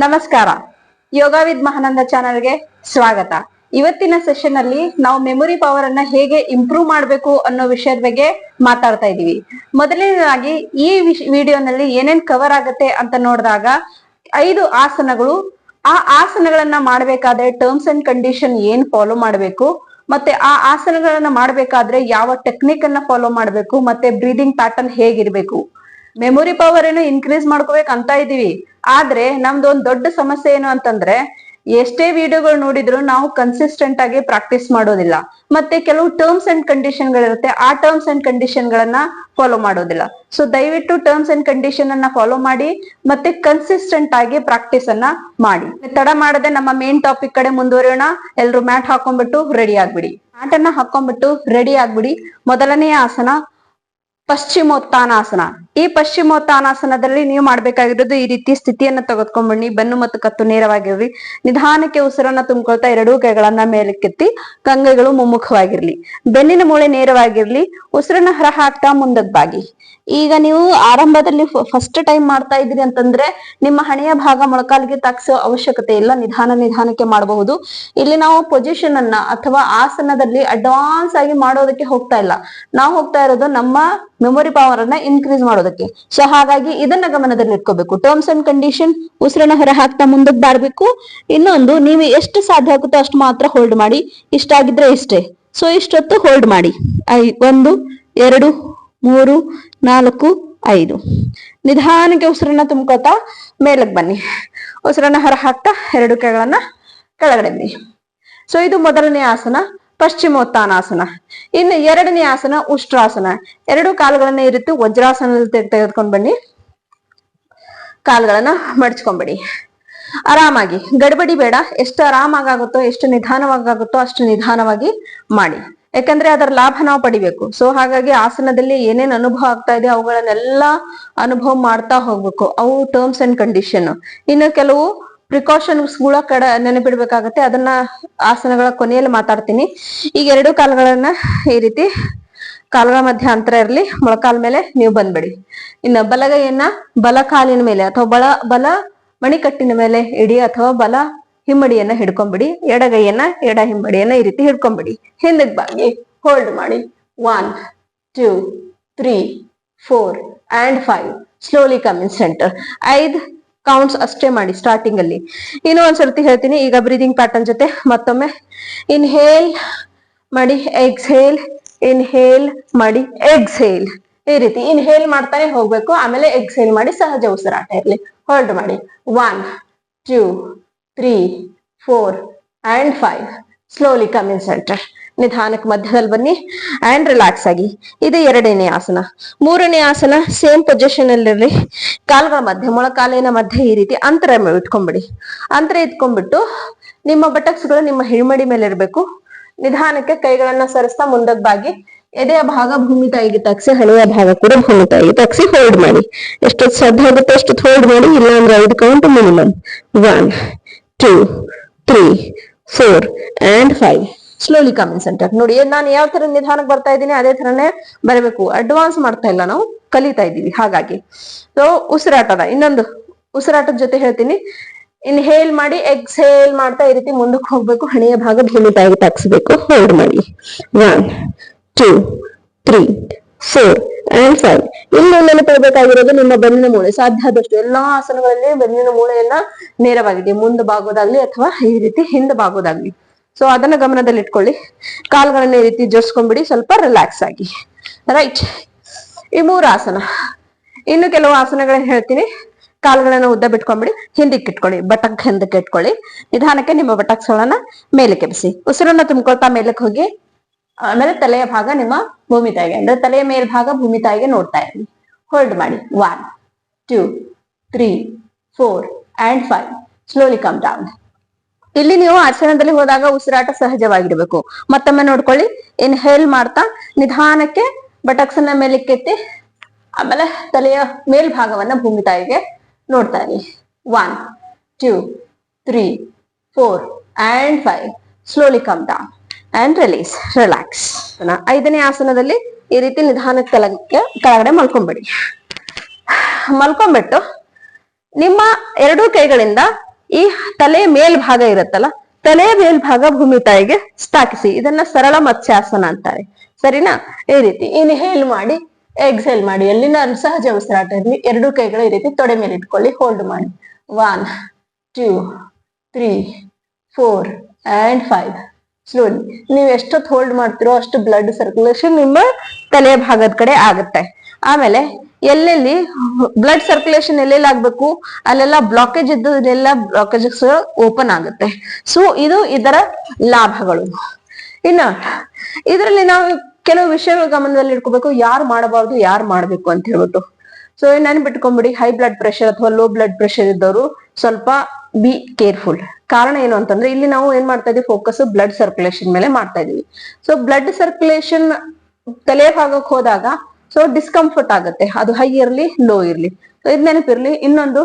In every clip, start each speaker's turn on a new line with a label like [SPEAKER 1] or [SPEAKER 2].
[SPEAKER 1] ನಮಸ್ಕಾರ. ಯೋಗ ವಿದ್ ಮಹಾನಂದ ಚಾನೆಲ್ಗೆ ಸ್ವಾಗತ. ಇವತ್ತಿನ ಸೆಷನ್ ಅಲ್ಲಿ ನಾವು ಮೆಮೊರಿ ಪವರ್ ಅನ್ನ ಹೇಗೆ ಇಂಪ್ರೂವ್ ಮಾಡಬೇಕು ಅನ್ನೋ ವಿಷಯದ ಬಗ್ಗೆ ಮಾತಾಡ್ತಾ ಇದೀವಿ. ಮೊದಲನೇದಾಗಿ ಈ ವಿಡಿಯೋನಲ್ಲಿ ಏನೇನ್ ಕವರ್ ಆಗುತ್ತೆ ಅಂತ ನೋಡಿದಾಗ 5 ಆಸನಗಳು. ಆ ಆಸನಗಳನ್ನ ಮಾಡ್ಬೇಕಾದ್ರೆ ಟರ್ಮ್ಸ್ ಅಂಡ್ ಕಂಡೀಷನ್ ಏನ್ ಫಾಲೋ ಮಾಡಬೇಕು, ಮತ್ತೆ ಆ ಆಸನಗಳನ್ನ ಮಾಡ್ಬೇಕಾದ್ರೆ ಯಾವ ಟೆಕ್ನಿಕ್ ಅನ್ನ ಫಾಲೋ ಮಾಡ್ಬೇಕು, ಮತ್ತೆ ಬ್ರೀದಿಂಗ್ ಪ್ಯಾಟರ್ನ್ ಹೇಗಿರ್ಬೇಕು. ಮೆಮೊರಿ ಪವರ್ ಏನು ಇನ್ಕ್ರೀಸ್ ಮಾಡ್ಕೋಬೇಕಂತ ಇದೀವಿ. ಆದ್ರೆ ನಮ್ದು ಒಂದ್ ದೊಡ್ಡ ಸಮಸ್ಯೆ ಏನು ಅಂತಂದ್ರೆ, ಎಷ್ಟೇ ವಿಡಿಯೋಗಳು ನೋಡಿದ್ರು ನಾವು ಕನ್ಸಿಸ್ಟೆಂಟ್ ಆಗಿ ಪ್ರಾಕ್ಟೀಸ್ ಮಾಡೋದಿಲ್ಲ. ಮತ್ತೆ ಕೆಲವು ಟರ್ಮ್ಸ್ ಅಂಡ್ ಕಂಡೀಷನ್ ಗಳಿರುತ್ತೆ, ಆ ಟರ್ಮ್ಸ್ ಅಂಡ್ ಕಂಡೀಷನ್ ಗಳನ್ನ ಫಾಲೋ ಮಾಡೋದಿಲ್ಲ. ಸೊ ದಯವಿಟ್ಟು ಟರ್ಮ್ಸ್ ಅಂಡ್ ಕಂಡೀಷನ್ ಅನ್ನ ಫಾಲೋ ಮಾಡಿ, ಮತ್ತೆ ಕನ್ಸಿಸ್ಟೆಂಟ್ ಆಗಿ ಪ್ರಾಕ್ಟೀಸ್ ಅನ್ನ ಮಾಡಿ. ತಡ ಮಾಡದೆ ನಮ್ಮ ಮೇನ್ ಟಾಪಿಕ್ ಕಡೆ ಮುಂದುವರಿಯೋಣ. ಎಲ್ರು ಮ್ಯಾಟ್ ಹಾಕೊಂಡ್ಬಿಟ್ಟು ರೆಡಿ ಆಗ್ಬಿಡಿ. ಮ್ಯಾಟ್ ಅನ್ನ ಹಾಕೊಂಡ್ಬಿಟ್ಟು ರೆಡಿ ಆಗ್ಬಿಡಿ. ಮೊದಲನೆಯ ಆಸನ ಪಶ್ಚಿಮೋತ್ತಾನಾಸನ. ಈ ಪಶ್ಚಿಮೋತ್ತಾನಾಸನದಲ್ಲಿ ನೀವು ಮಾಡ್ಬೇಕಾಗಿರೋದು ಈ ರೀತಿ ಸ್ಥಿತಿಯನ್ನ ತೆಗೆದುಕೊಂಡ್ಬನ್ನಿ. ಬೆನ್ನು ಮತ್ತು ಕತ್ತು ನೇರವಾಗಿರ್ಲಿ. ನಿಧಾನಕ್ಕೆ ಉಸಿರನ್ನ ತುಂಬಿಕೊಳ್ತಾ ಎರಡೂ ಕೈಗಳನ್ನ ಮೇಲಕ್ಕೆತ್ತಿ ಕಂಗೈಗಳು ಮುಮ್ಮುಖವಾಗಿರ್ಲಿ. ಬೆನ್ನಿನ ಮೂಳೆ ನೇರವಾಗಿರ್ಲಿ. ಉಸಿರನ್ನ ಹೊರ ಹಾಕ್ತಾ ಮುಂದಕ್ಕೆ ಬಾಗಿ. ಈಗ ನೀವು ಆರಂಭದಲ್ಲಿ ಫಸ್ಟ್ ಟೈಮ್ ಮಾಡ್ತಾ ಇದ್ರಿ ಅಂತಂದ್ರೆ ನಿಮ್ಮ ಹಣೆಯ ಭಾಗ ಮೊಳಕಾಲಿಗೆ ತಾಗಿಸೋ ಅವಶ್ಯಕತೆ ಇಲ್ಲ. ನಿಧಾನಕ್ಕೆ ಮಾಡಬಹುದು. ಇಲ್ಲಿ ನಾವು ಪೊಸಿಷನ್ ಅನ್ನ ಅಥವಾ ಆಸನದಲ್ಲಿ ಅಡ್ವಾನ್ಸ್ ಆಗಿ ಮಾಡೋದಕ್ಕೆ ಹೋಗ್ತಾ ಇಲ್ಲ. ನಾವು ಹೋಗ್ತಾ ಇರೋದು ನಮ್ಮ ಮೆಮೊರಿ ಪವರ್ ಅನ್ನ ಇನ್ಕ್ರೀಸ್ ಮಾಡೋದಕ್ಕೆ. ಸೊ ಹಾಗಾಗಿ ಇದನ್ನ ಗಮನದಲ್ಲಿ ಇಟ್ಕೋಬೇಕು. ಟರ್ಮ್ಸ್ ಅಂಡ್ ಕಂಡೀಷನ್, ಉಸಿರನ್ನ ಹೊರ ಹಾಕ್ತಾ ಮುಂದಕ್ಕೆ ಬಾಡ್ಬೇಕು. ಇನ್ನೊಂದು, ನೀವು ಎಷ್ಟು ಸಾಧ್ಯ ಆಗುತ್ತೋ ಅಷ್ಟು ಮಾತ್ರ ಹೋಲ್ಡ್ ಮಾಡಿ. ಇಷ್ಟ ಆಗಿದ್ರೆ ಇಷ್ಟೇ. ಸೊ ಇಷ್ಟೊತ್ತು ಹೋಲ್ಡ್ ಮಾಡಿ. 1 2 3 4 5. ನಿಧಾನಕ್ಕೆ ಉಸಿರನ್ನ ತುಂಬ್ಕೋತಾ ಮೇಲಕ್ಕೆ ಬನ್ನಿ. ಉಸಿರನ್ನ ಹೊರ ಹಾಕ್ತಾ ಎರಡು ಕೈಗಳನ್ನ ಕೆಳಗಡೆ ಬನ್ನಿ. ಸೊ ಇದು ಮೊದಲನೇ ಆಸನ ಪಶ್ಚಿಮೋತ್ತಾನಾಸನ. ಇನ್ನು ಎರಡನೇ ಆಸನ ಉಷ್ಟ್ರಾಸನ. ಎರಡು ಕಾಲುಗಳನ್ನ ಈ ರೀತಿ ವಜ್ರಾಸನದಲ್ಲಿ ತೆಗೆದುಕೊಂಡ್ ಬನ್ನಿ. ಕಾಲುಗಳನ್ನ ಮಡಚ್ಕೊಂಡ್ಬಿಡಿ. ಆರಾಮಾಗಿ, ಗಡ್ಬಡಿ ಬೇಡ. ಎಷ್ಟು ಆರಾಮಾಗುತ್ತೋ, ಎಷ್ಟು ನಿಧಾನವಾಗುತ್ತೋ ಅಷ್ಟು ನಿಧಾನವಾಗಿ ಮಾಡಿ. ಯಾಕಂದ್ರೆ ಅದರ ಲಾಭ ನಾವು ಪಡಿಬೇಕು. ಸೊ ಹಾಗಾಗಿ ಆಸನದಲ್ಲಿ ಏನೇನ್ ಅನುಭವ ಆಗ್ತಾ ಇದೆ ಅವುಗಳನ್ನೆಲ್ಲ ಅನುಭವ ಮಾಡ್ತಾ ಹೋಗ್ಬೇಕು. ಅವು ಟರ್ಮ್ಸ್ ಅಂಡ್ ಕಂಡೀಷನ್. ಇನ್ನು ಕೆಲವು ಪ್ರಿಕಾಷನ್ಸ್ ಕೂಡ ನೆನಪಿಡ್ಬೇಕಾಗತ್ತೆ. ಅದನ್ನ ಆಸನಗಳ ಕೊನೆಯಲ್ಲಿ ಮಾತಾಡ್ತೀನಿ. ಈಗ ಎರಡು ಕಾಲುಗಳನ್ನ ಈ ರೀತಿ ಕಾಲುಗಳ ಮಧ್ಯೆ ಅಂತರ ಇರಲಿ. ಮೊಳಕಾಲ ಮೇಲೆ ನೀವು ಬಂದ್ಬಿಡಿ. ಇನ್ನು ಬಲಗೈಯನ್ನ ಬಲ ಕಾಲಿನ ಮೇಲೆ ಅಥವಾ ಬಲ ಮಣಿಕಟ್ಟಿನ ಮೇಲೆ ಇಡಿ, ಅಥವಾ ಬಲ ಹಿಮ್ಮಡಿಯನ್ನ ಹಿಡ್ಕೊಂಡ್ಬಿಡಿ. ಎಡಗೈಯನ್ನ ಎಡ ಹಿಮ್ಮಡಿಯನ್ನ ಈ ರೀತಿ ಹಿಡ್ಕೊಂಡ್ಬಿಡಿ. ಹಿಂದಕ್ಕೆ ಬಾಗಿ ಹೋಲ್ಡ್ ಮಾಡಿ. 1 2 3 4 and 5. Slowly come in centre. 5 counts ಅಷ್ಟೇ ಮಾಡಿ ಸ್ಟಾರ್ಟಿಂಗ್ ಅಲ್ಲಿ. ಇನ್ನೂ ಒಂದ್ಸರ್ತಿ ಹೇಳ್ತೀನಿ. ಈಗ ಬ್ರೀದಿಂಗ್ ಪ್ಯಾಟರ್ನ್ ಜೊತೆ ಮತ್ತೊಮ್ಮೆ ಇನ್ಹೇಲ್ ಮಾಡಿ, ಎಕ್ಸ್ಹೇಲ್, ಇನ್ಹೇಲ್ ಮಾಡಿ, ಎಕ್ಸ್ಹೇಲ್. ಈ ರೀತಿ ಇನ್ಹೇಲ್ ಮಾಡ್ತಾನೆ ಹೋಗ್ಬೇಕು. ಆಮೇಲೆ ಎಕ್ಸ್ಹೇಲ್ ಮಾಡಿ ಸಹಜ ಉಸಿರಾಟ ಇರ್ಲಿ. ಹೋಲ್ಡ್ ಮಾಡಿ. 1 2 3 4 and 5. Slowly come in centre. ನಿಧಾನಕ್ಕೆ ಮಧ್ಯದಲ್ಲಿ ಬನ್ನಿ ಅಂಡ್ ರಿಲ್ಯಾಕ್ಸ್ ಆಗಿ. ಇದು ಎರಡನೇ ಆಸನ. ಮೂರನೇ ಆಸನ ಸೇಮ್ ಪೊಸಿಷನ್ ಅಲ್ಲಿ ಕಾಲುಗಳ ಮಧ್ಯೆ, ಮೊಳಕಾಲಿನ ಮಧ್ಯೆ ಈ ರೀತಿ ಅಂತರ ಇಟ್ಕೊಂಡ್ಬಿಡಿ. ಅಂತರ ಇಟ್ಕೊಂಡ್ಬಿಟ್ಟು ನಿಮ್ಮ ಬಟಕ್ಸ್ಗಳು ನಿಮ್ಮ ಹಿಮ್ಮಡಿ ಮೇಲೆ ಇರ್ಬೇಕು. ನಿಧಾನಕ್ಕೆ ಕೈಗಳನ್ನ ಸರಿಸ್ತಾ ಮುಂದಕ್ಕೆ ಬಾಗಿ. ಎದೆಯ ಭಾಗ ಭೂಮಿ ತಾಯಿಗೆ ತಗ್ಸಿ, ಹಣೆಯ ಭಾಗ ಕೂಡ ಭೂಮಿ ತಾಯಿಗೆ ತಗ್ಸಿ ಹೋಲ್ಡ್ ಮಾಡಿ. ಎಷ್ಟು ಸಾಧ್ಯ ಆಗುತ್ತೆ ಅಷ್ಟು ಹೋಲ್ಡ್ ಮಾಡಿ. ಇಲ್ಲ ಅಂದ್ರೆ 5 count minimum. 1 2 3 4 and 5. Slowly come in centre. ನೋಡಿ, ನಾನು ಯಾವ ತರ ನಿಧಾನಕ್ಕೆ ಬರ್ತಾ ಇದ್ದೀನಿ ಅದೇ ತರನೇ ಬರಬೇಕು. ಅಡ್ವಾನ್ಸ್ ಮಾಡ್ತಾ ಇಲ್ಲ, ನಾವು ಕಲಿತಾ ಇದ್ದೀವಿ. ಹಾಗಾಗಿ ಸೊ ಉಸಿರಾಟದ ಇನ್ನೊಂದು ಉಸಿರಾಟದ ಜೊತೆ ಹೇಳ್ತೀನಿ. ಇನ್ಹೇಲ್ ಮಾಡಿ, ಎಕ್ಸ್ಹೇಲ್ ಮಾಡ್ತಾ ಈ ರೀತಿ ಮುಂದಕ್ಕೆ ಹೋಗ್ಬೇಕು. ಹಣೆಯ ಭಾಗ ಭೂಮಿ ತಾಯಿಗೆ ತಾಗಿಸ್ಬೇಕು. ಹೋಲ್ಡ್ ಮಾಡಿ. 1 2 3 4 and 5. ಇನ್ನು ನೆನಪಿಡಬೇಕಾಗಿರೋದು ನಿಮ್ಮ ಬೆನ್ನಿನ ಮೂಳೆ. ಸಾಧ್ಯ ಆದಷ್ಟು ಎಲ್ಲಾ ಆಸನಗಳಲ್ಲಿ ಬೆನ್ನಿನ ಮೂಳೆಯನ್ನ ನೇರವಾಗಿದೆ, ಮುಂದೆ ಬಾಗೋದಾಗ್ಲಿ ಅಥವಾ ಈ ರೀತಿ ಹಿಂದೆ ಬಾಗೋದಾಗ್ಲಿ. ಸೊ ಅದನ್ನ ಗಮನದಲ್ಲಿ ಇಟ್ಕೊಳ್ಳಿ. ಕಾಲುಗಳನ್ನ ಈ ರೀತಿ ಜೋಡಿಸ್ಕೊಂಡ್ಬಿಡಿ. ಸ್ವಲ್ಪ ರಿಲ್ಯಾಕ್ಸ್ ಆಗಿ. ರೈಟ್. ಈ 3 ಆಸನ. ಇನ್ನು ಕೆಲವು ಆಸನಗಳನ್ನ ಹೇಳ್ತೀನಿ. ಕಾಲುಗಳನ್ನ ಉದ್ದ ಬಿಟ್ಕೊಂಡ್ಬಿಡಿ. ಹಿಂದಕ್ಕೆ ಇಟ್ಕೊಳ್ಳಿ. ಬಟಕ್ ಹಿಂದಕ್ಕೆ ಇಟ್ಕೊಳ್ಳಿ. ನಿಧಾನಕ್ಕೆ ನಿಮ್ಮ ಬಟಕ್ಸ್ಗಳನ್ನ ಮೇಲಕ್ಕೆ ಎಬ್ಬಿಸಿ. ಉಸಿರನ್ನ ತುಂಬಿಕೊಳ್ತಾ ಮೇಲಕ್ಕೆ ಹೋಗಿ. ಆಮೇಲೆ ತಲೆಯ ಭಾಗ ನಿಮ್ಮ ಭೂಮಿ ತಾಯಿಗೆ, ಅಂದ್ರೆ ತಲೆಯ ಮೇಲ್ಭಾಗ ಭೂಮಿ ತಾಯಿಗೆ ನೋಡ್ತಾ ಇರಲಿ. ಹೋಲ್ಡ್ ಮಾಡಿ. 1 2 3 4 and 5. Slowly come down. ಇಲ್ಲಿ ನೀವು ಆಸನದಲ್ಲಿ ಹೋದಾಗ ಉಸಿರಾಟ ಸಹಜವಾಗಿರ್ಬೇಕು. ಮತ್ತೊಮ್ಮೆ ನೋಡ್ಕೊಳ್ಳಿ. ಇನ್ಹೇಲ್ ಮಾಡ್ತಾ ನಿಧಾನಕ್ಕೆ ಬಟಕ್ಸನ್ನ ಮೇಲಕ್ಕೆತ್ತಿ, ಆಮೇಲೆ ತಲೆಯ ಮೇಲ್ಭಾಗವನ್ನ ಭೂಮಿ ತಾಯಿಗೆ ನೋಡ್ತಾ ಇರಿ. 1 2 3 4 and 5. Slowly come down and release. Relax. 5ನೇ ಆಸನದಲ್ಲಿ ಈ ರೀತಿ ನಿಧಾನಕ್ಕೆ ಕೆಳಗಡೆ ಮಲ್ಕೊಂಡ್ಬಿಡಿ. ಮಲ್ಕೊಂಡ್ಬಿಟ್ಟು ನಿಮ್ಮ ಎರಡೂ ಕೈಗಳಿಂದ ಈ ತಲೆ ಮೇಲ್ಭಾಗ ಇರುತ್ತಲ್ಲ, ತಲೆ ಮೇಲ್ಭಾಗ ಭೂಮಿ ತಾಯಿಗೆ ಸ್ಥಾಪಿಸಿ. ಇದನ್ನ ಸರಳ ಮತ್ಸ್ಯಾಸನ ಅಂತಾರೆ. ಸರಿನಾ? ಈ ರೀತಿ ಇನ್ಹೇಲ್ ಮಾಡಿ, ಎಕ್ಸೇಲ್ ಮಾಡಿ. ಎಲ್ಲಿನ ಸಹಜ ಉಸಿರಾಟ ಇರಲಿ. ಎರಡು ಕೈಗಳು ಈ ರೀತಿ ತೊಡೆ ಮೇಲೆ ಇಟ್ಕೊಳ್ಳಿ, ಹೋಲ್ಡ್ ಮಾಡಿ. 1 2 3 4 and 5. ಸ್ಲೋಲಿ. ನೀವು ಎಷ್ಟೊತ್ತು ಹೋಲ್ಡ್ ಮಾಡ್ತಿರೋ ಅಷ್ಟು ಬ್ಲಡ್ ಸರ್ಕ್ಯುಲೇಷನ್ ನಿಮ್ಮ ತಲೆಯ ಭಾಗದ ಕಡೆ ಆಗುತ್ತೆ. ಆಮೇಲೆ ಎಲ್ಲೆಲ್ಲಿ ಬ್ಲಡ್ ಸರ್ಕ್ಯುಲೇಷನ್ ಎಲ್ಲೆಲ್ಲಿ ಆಗ್ಬೇಕು ಅಲ್ಲೆಲ್ಲ ಬ್ಲಾಕೇಜ್ ಇದ್ದದೆಲ್ಲ ಬ್ಲಾಕೇಜಸ್ ಓಪನ್ ಆಗುತ್ತೆ. ಸೊ ಇದು ಇದರ ಲಾಭಗಳು. ಇನ್ನ ಇದರಲ್ಲಿ ನಾವು ಕೆಲವು ವಿಷಯಗಳು ಗಮನದಲ್ಲಿ ಇಟ್ಕೋಬೇಕು. ಯಾರು ಮಾಡಬಾರ್ದು, ಯಾರು ಮಾಡ್ಬೇಕು ಅಂತ ಹೇಳ್ಬಿಟ್ಟು. ಸೊ ನೆನ್ಪಿಟ್ಕೊಂಡ್ಬಿಡಿ, ಹೈ ಬ್ಲಡ್ ಪ್ರೆಷರ್ ಅಥವಾ ಲೋ ಬ್ಲಡ್ ಪ್ರೆಷರ್ ಇದ್ದವರು ಸ್ವಲ್ಪ ಬಿ ಕೇರ್ಫುಲ್. ಕಾರಣ ಏನು ಅಂತಂದ್ರೆ ಇಲ್ಲಿ ನಾವು ಏನ್ ಮಾಡ್ತಾ ಇದೀವಿ, ಫೋಕಸ್ ಬ್ಲಡ್ ಸರ್ಕ್ಯುಲೇಷನ್ ಮೇಲೆ ಮಾಡ್ತಾ ಇದೀವಿ. ಸೊ ಬ್ಲಡ್ ಸರ್ಕ್ಯುಲೇಷನ್ ತಲೆ ಭಾಗಕ್ಕೆ ಹೋದಾಗ ಸೊ ಡಿಸ್ಕಂಫರ್ಟ್ ಆಗುತ್ತೆ, ಅದು ಹೈ ಇರ್ಲಿ ಲೋ ಇರ್ಲಿ. ಸೊ ಇದ್ ನೆನಪಿರ್ಲಿ. ಇನ್ನೊಂದು,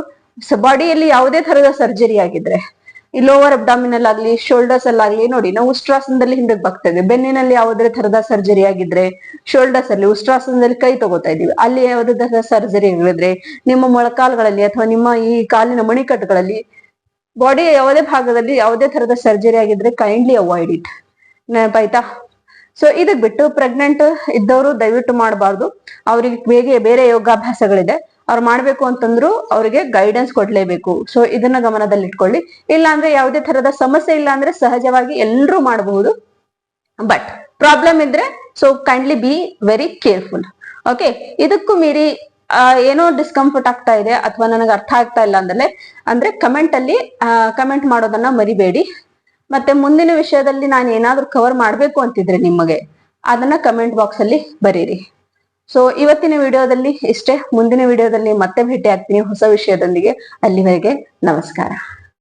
[SPEAKER 1] ಬಾಡಿಯಲ್ಲಿ ಯಾವುದೇ ತರದ ಸರ್ಜರಿ ಆಗಿದ್ರೆ, ಈ ಲೋವರ್ ಅಬ್ಡಾಮಿನಲ್ ಆಗ್ಲಿ, ಶೋಲ್ಡರ್ಸ್ ಅಲ್ಲಾಗ್ಲಿ, ನೋಡಿ ನಾವು ಉಷ್ಟ್ರಾಸನದಲ್ಲಿ ಹಿಂದಕ್ಕೆ ಬಾಗ್ತೇವೆ. ಬೆನ್ನಿನಲ್ಲಿ ಯಾವುದೇ ತರದ ಸರ್ಜರಿ ಆಗಿದ್ರೆ, ಶೋಲ್ಡರ್ಸ್ ಅಲ್ಲಿ ಉಷ್ಟ್ರಾಸನದಲ್ಲಿ ಕೈ ತಗೋತಾ ಇದೀವಿ, ಅಲ್ಲಿ ಯಾವುದೇ ತರದ ಸರ್ಜರಿ ಆಗಿದ್ರೆ, ನಿಮ್ಮ ಮೊಳಕಾಲ್ಗಳಲ್ಲಿ ಅಥವಾ ನಿಮ್ಮ ಈ ಕಾಲಿನ ಮಣಿಕಟ್ಟುಗಳಲ್ಲಿ, ಬಾಡಿಯ ಯಾವುದೇ ಭಾಗದಲ್ಲಿ ಯಾವುದೇ ತರದ ಸರ್ಜರಿ ಆಗಿದ್ರೆ ಕೈಂಡ್ಲಿ ಅವಾಯ್ಡ್ ಇಟ್. ನೆನಪಾಯ್ತಾ? ಸೊ ಇದಕ್ ಬಿಟ್ಟು ಪ್ರೆಗ್ನೆಂಟ್ ಇದ್ದವರು ದಯವಿಟ್ಟು ಮಾಡಬಾರ್ದು. ಅವ್ರಿಗೆ ಬೇರೆ ಯೋಗಾಭ್ಯಾಸಗಳಿದೆ, ಅವ್ರು ಮಾಡ್ಬೇಕು ಅಂತಂದ್ರು ಅವ್ರಿಗೆ ಗೈಡೆನ್ಸ್ ಕೊಡ್ಲೇಬೇಕು. ಸೊ ಇದನ್ನ ಗಮನದಲ್ಲಿ ಇಟ್ಕೊಳ್ಳಿ. ಇಲ್ಲ ಅಂದ್ರೆ ಯಾವುದೇ ತರದ ಸಮಸ್ಯೆ ಇಲ್ಲ ಅಂದ್ರೆ ಸಹಜವಾಗಿ ಎಲ್ರೂ ಮಾಡಬಹುದು. ಬಟ್ ಪ್ರಾಬ್ಲಮ್ ಇದ್ರೆ so kindly be very careful. Okay. ಇದಕ್ಕೂ ಮೀರಿ ಏನೋ ಡಿಸ್ಕಂಫರ್ಟ್ ಆಗ್ತಾ ಇದೆ ಅಥವಾ ನನಗೆ ಅರ್ಥ ಆಗ್ತಾ ಇಲ್ಲ ಅಂದ್ರೆ ಕಮೆಂಟ್ ಮಾಡೋದನ್ನ ಮರಿಬೇಡಿ. ಮತ್ತೆ ಮುಂದಿನ ವಿಷಯದಲ್ಲಿ ನಾನು ಏನಾದ್ರೂ ಕವರ್ ಮಾಡ್ಬೇಕು ಅಂತಿದ್ರೆ ನಿಮಗೆ ಅದನ್ನ ಕಮೆಂಟ್ ಬಾಕ್ಸ್ ಅಲ್ಲಿ ಬರೀರಿ. ಸೊ ಇವತ್ತಿನ ವಿಡಿಯೋದಲ್ಲಿ ಇಷ್ಟೇ. ಮುಂದಿನ ವಿಡಿಯೋದಲ್ಲಿ ಮತ್ತೆ ಭೇಟಿ ಆಗ್ತೀನಿ ಹೊಸ ವಿಷಯದೊಂದಿಗೆ. ಅಲ್ಲಿವರೆಗೆ ನಮಸ್ಕಾರ.